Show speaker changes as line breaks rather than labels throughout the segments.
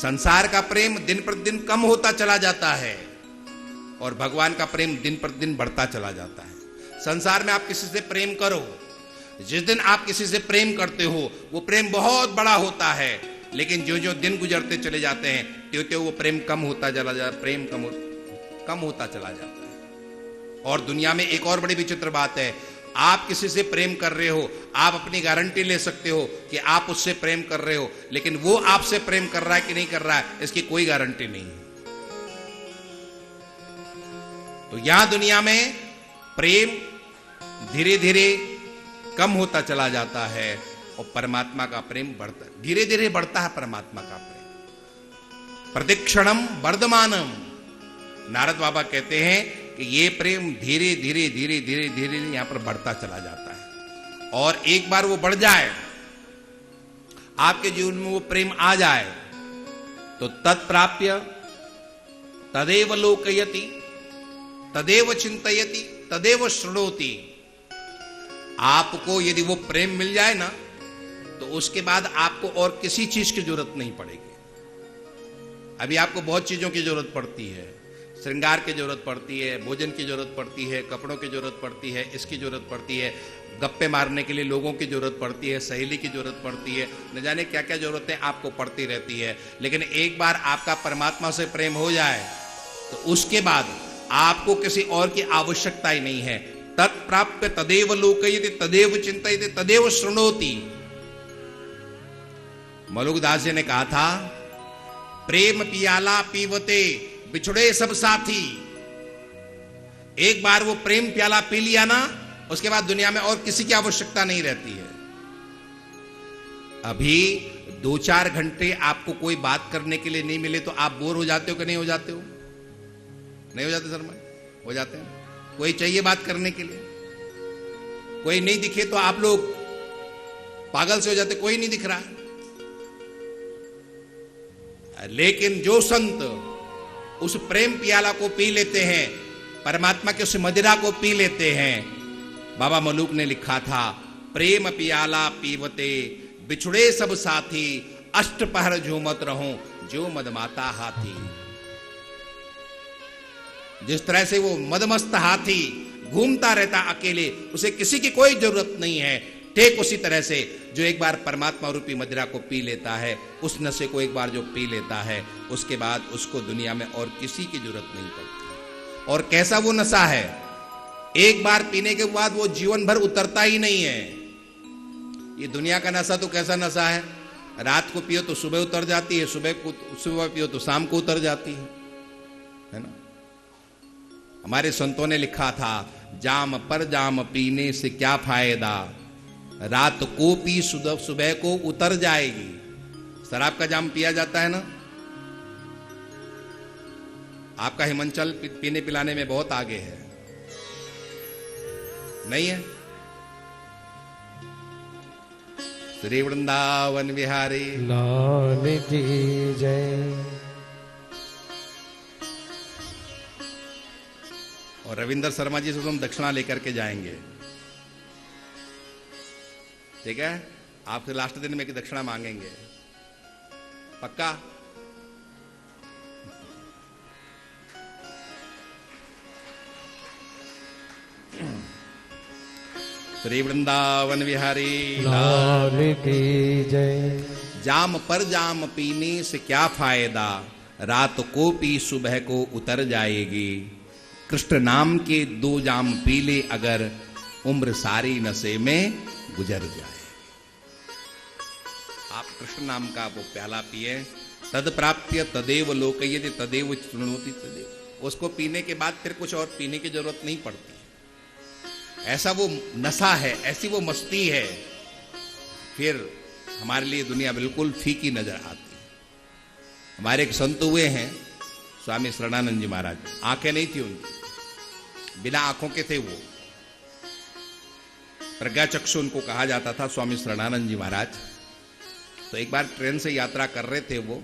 संसार का प्रेम दिन प्रतिदिन कम होता चला जाता है और भगवान का प्रेम दिन प्रतिदिन बढ़ता चला जाता है। संसार में आप किसी से प्रेम करो, जिस दिन आप किसी से प्रेम करते हो वो प्रेम बहुत बड़ा होता है, लेकिन जो जो दिन गुजरते चले जाते हैं त्यों त्यों वो प्रेम कम होता चला जाता, प्रेम कम होता चला जाता है। और दुनिया में एक और बड़ी विचित्र बात है, आप किसी से प्रेम कर रहे हो, आप अपनी गारंटी ले सकते हो कि आप उससे प्रेम कर रहे हो, लेकिन वो आपसे प्रेम कर रहा है कि नहीं कर रहा है इसकी कोई गारंटी नहीं है। तो यहां दुनिया में प्रेम धीरे धीरे कम होता चला जाता है और परमात्मा का प्रेम बढ़ता, धीरे धीरे बढ़ता है परमात्मा का प्रेम। प्रतिक्षणम वर्धमानम, नारद बाबा कहते हैं कि ये प्रेम धीरे धीरे धीरे धीरे धीरे यहां पर बढ़ता चला जाता है। और एक बार वो बढ़ जाए, आपके जीवन में वो प्रेम आ जाए, तो तत्प्राप्य तदेव लोकयति, तदेव चिंतयति, तदेव शृणोति। आपको यदि वो प्रेम मिल जाए ना, तो उसके बाद आपको और किसी चीज की जरूरत नहीं पड़ेगी। अभी आपको बहुत चीजों की जरूरत पड़ती है, श्रृंगार की जरूरत पड़ती है, भोजन की जरूरत पड़ती है, कपड़ों की जरूरत पड़ती है, इसकी जरूरत पड़ती है, गप्पे मारने के लिए लोगों की जरूरत पड़ती है, सहेली की जरूरत पड़ती है, न जाने क्या क्या जरूरतें आपको पड़ती रहती है। लेकिन एक बार आपका परमात्मा से प्रेम हो जाए तो उसके बाद आपको किसी और की आवश्यकता ही नहीं है। तत्प्राप्य तदेव लोकयति, तदेव चिंतयति, तदेव शृणोति। मलुकदास जी ने कहा था, प्रेम पियाला पीवते बिछुड़े सब साथी। एक बार वो प्रेम प्याला पी लिया ना, उसके बाद दुनिया में और किसी की आवश्यकता नहीं रहती है। अभी 2-4 घंटे आपको कोई बात करने के लिए नहीं मिले तो आप बोर हो जाते हो कि नहीं हो जाते हो? नहीं हो जाते शर्मा? हो जाते हैं। कोई चाहिए बात करने के लिए, कोई नहीं दिखे तो आप लोग पागल से हो जाते, कोई नहीं दिख रहा है। लेकिन जो संत उस प्रेम प्याला को पी लेते हैं, परमात्मा के उस मदिरा को पी लेते हैं, बाबा मलूक ने लिखा था, प्रेम पियाला पीवते बिछुड़े सब साथी, अष्ट पहर झूमत रहूं जो मदमाता हाथी। जिस तरह से वो मदमस्त हाथी घूमता रहता अकेले, उसे किसी की कोई जरूरत नहीं है, ठीक उसी तरह से जो एक बार परमात्मा रूपी मदिरा को पी लेता है, उस नशे को एक बार जो पी लेता है, उसके बाद उसको दुनिया में और किसी की जरूरत नहीं पड़ती। और कैसा वो नशा है, एक बार पीने के बाद वो जीवन भर उतरता ही नहीं है। ये दुनिया का नशा तो कैसा नशा है, रात को पियो तो सुबह उतर जाती है, सुबह पियो तो शाम को उतर जाती है ना। हमारे संतों ने लिखा था, जाम पर जाम पीने से क्या फायदा, रात को पी सुबह को उतर जाएगी। शराब का जाम पिया जाता है ना, आपका हिमाचल पीने पिलाने में बहुत आगे है, नहीं है? श्री वृंदावन बिहारी
लाल की जय।
और रविंद्र शर्मा जी से तो हम दक्षिणा लेकर के जाएंगे, ठीक है? आपसे लास्ट दिन में की दक्षिणा मांगेंगे, पक्का? श्री वृंदावन बिहारी
लाल की जय।
जाम पर जाम पीने से क्या फायदा, रात को पी सुबह को उतर जाएगी। कृष्ण नाम के 2 जाम पी ले अगर, उम्र सारी नशे में गुजर जाए। आप कृष्ण नाम का वो प्याला पिए, तद प्राप्य तदेव लोकयति, तदेव शृणोति, तदेव। उसको पीने के बाद फिर कुछ और पीने की जरूरत नहीं पड़ती। ऐसा वो नशा है, ऐसी वो मस्ती है, फिर हमारे लिए दुनिया बिल्कुल फीकी नजर आती है। हमारे एक संत हुए हैं स्वामी शरणानंद जी महाराज, आंखें नहीं थी उनकी, बिना आंखों के थे वो, प्रज्ञाचक्षु उनको कहा जाता था स्वामी शरणानंद जी महाराज। तो एक बार ट्रेन से यात्रा कर रहे थे वो,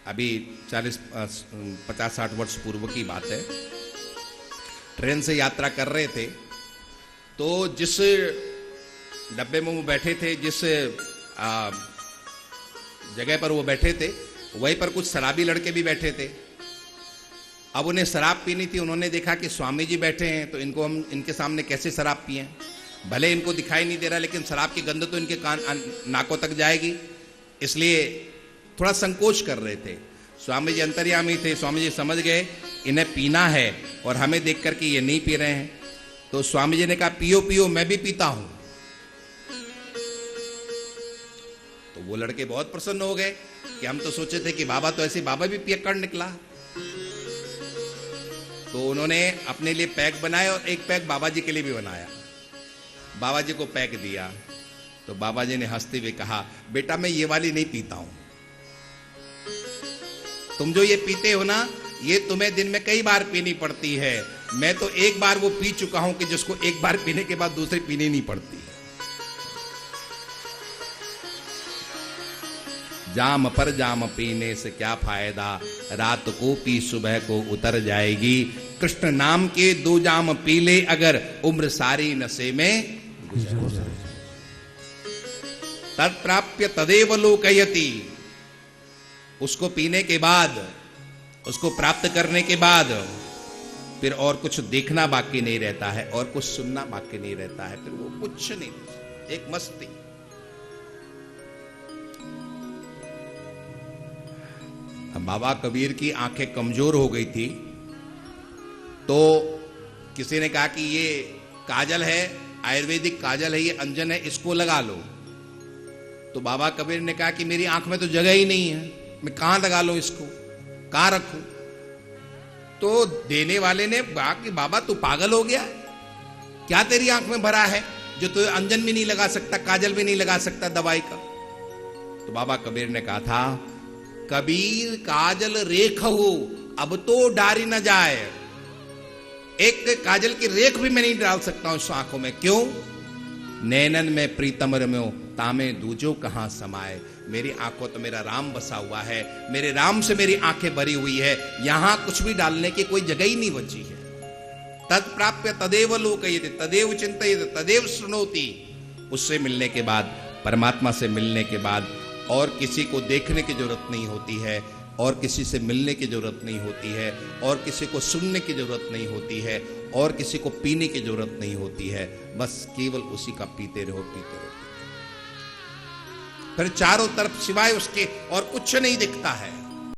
अभी 50-60 वर्ष पूर्व की बात है। ट्रेन से यात्रा कर रहे थे तो जिस डब्बे में वो बैठे थे, जिस जगह पर वो बैठे थे, वहीं पर कुछ शराबी लड़के भी बैठे थे। अब उन्हें शराब पीनी थी। उन्होंने देखा कि स्वामी जी बैठे हैं, तो इनको हम इनके सामने कैसे शराब पिए। भले इनको दिखाई नहीं दे रहा, लेकिन शराब की गंध तो इनके नाकों तक जाएगी, इसलिए थोड़ा संकोच कर रहे थे। स्वामी जी अंतर्यामी थे। स्वामी जी समझ गए इन्हें पीना है और हमें देख करके ये नहीं पी रहे हैं। तो स्वामी जी ने कहा, पियो पियो, मैं भी पीता हूं। तो वो लड़के बहुत प्रसन्न हो गए कि हम तो सोचे थे कि बाबा तो ऐसे, बाबा भी पियक्कड़ निकला। तो उन्होंने अपने लिए पैक बनाए और एक पैक बाबा जी के लिए भी बनाया। बाबा जी को पैक दिया। तो बाबा जी ने हंसते हुए कहा, बेटा मैं ये वाली नहीं पीता हूं, तुम जो ये पीते हो ना, ये तुम्हें दिन में कई बार पीनी पड़ती है। मैं तो एक बार वो पी चुका हूं कि जिसको एक बार पीने के बाद दूसरी पीनी नहीं पड़ती। जाम पर जाम पीने से क्या फायदा, रात को पी सुबह को उतर जाएगी। कृष्ण नाम के 2 जाम पी ले अगर, उम्र सारी नशे में गुजर। तत्प्राप्य तदेव लोकयति, उसको पीने के बाद, उसको प्राप्त करने के बाद फिर और कुछ देखना बाकी नहीं रहता है और कुछ सुनना बाकी नहीं रहता है। फिर वो कुछ नहीं, एक मस्ती। बाबा कबीर की आंखें कमजोर हो गई थी, तो किसी ने कहा कि ये काजल है, आयुर्वेदिक काजल है, ये अंजन है, इसको लगा लो। तो बाबा कबीर ने कहा कि मेरी आंख में तो जगह ही नहीं है, मैं कहां लगा लूं इसको, कहां रखूं। तो देने वाले ने कहा कि बाबा तू पागल हो गया, क्या तेरी आंख में भरा है जो तू अंजन भी नहीं लगा सकता, काजल भी नहीं लगा सकता दवाई का। तो बाबा कबीर ने कहा था, कबीर काजल रेख हो, अब तो डारी न जाए। एक काजल की रेख भी मैं नहीं डाल सकता हूं उस आंखों में। क्यों? नैनन में प्रीतम रम्यो, तामे दूजो कहां समाए। मेरी आंखों तो मेरा राम बसा हुआ है, मेरे राम से मेरी आंखें भरी हुई है, यहां कुछ भी डालने की कोई जगह ही नहीं बची है। तत्प्राप्य तदेव लोकयति, तदेव चिंतयति, तदेव शृणोति। उससे मिलने के बाद, परमात्मा से मिलने के बाद और किसी को देखने की जरूरत नहीं होती है, और किसी से मिलने की जरूरत नहीं होती है, और किसी को सुनने की जरूरत नहीं होती है, और किसी को पीने की जरूरत नहीं होती है। बस केवल उसी का पीते रहो, पीते रहो। फिर चारों तरफ सिवाय उसके और कुछ नहीं दिखता है।